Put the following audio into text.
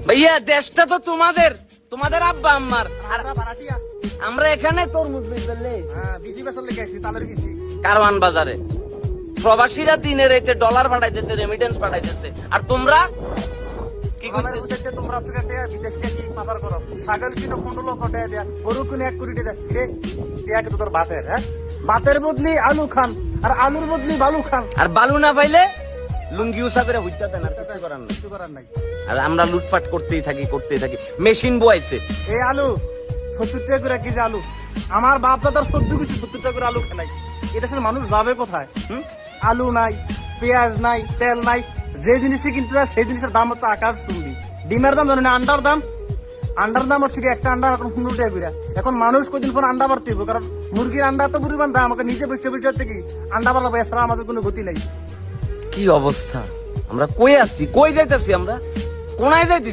ভাইয়া দেশটা তো তোমাদের, তোমাদের আব্বা আম্মার, আর আমরা এখানে তরমুজ বেচলে বিসি বেসার লেগে আছি তাদের বিসি কারওয়ান বাজারে প্রবাসীরা দিনের রাতে ডলার পাঠাইতেছে, রেমিটেন্স পাঠাইতেছে, আর তোমরা কি করতেছো? তোমরা বিদেশ থেকে পাচার করো। ছাগল কিনো 15 লক্ষ টাকা দেয়া, গরু কিনো 1 কোটি টাকা দেয়া, কিন্তু তোর বাতের, হ্যাঁ বাতের বদলি আলু খান, আর আলুর বদলি বালু খান। আর বালু না পাইলে লুঙ্গি উসা করে হুইটা দেন, আর কিছু করার নাই। কিছু করার নাই। আর আমরা লুটপাট করতেই থাকি। মেশিন বয়াইছে। এই আলু 70 টাকা করে কেজি আলু, আমার বাপ দাদার 70 টাকা করে আলু খাই। এদেশের মানুষ যাবে কোথায়? আলু নাই, পেঁয়াজ নাই, তেল নাই, যে জিনিসই কিনতে যায় সেই জিনিসের দাম হচ্ছে আকাশ চুম্বি। ডিমের দাম জানেন, আন্ডার দাম হচ্ছে কি একটা আন্ডা এখন 15 টাকা করে। এখন মানুষ কদিন পর আন্ডা বাড়তে হবে, কারণ মুরগির আন্ডা তো পরিমাণ দাম, আমাকে নিজে বেঁচে হচ্ছে কি আন্ডা বাড়াবো, এছাড়া আমাদের কোনো গতি নাই। কি অবস্থা, আমরা কই আছি, কই যাইতেছি, আমরা কোনায় যাইতেছি?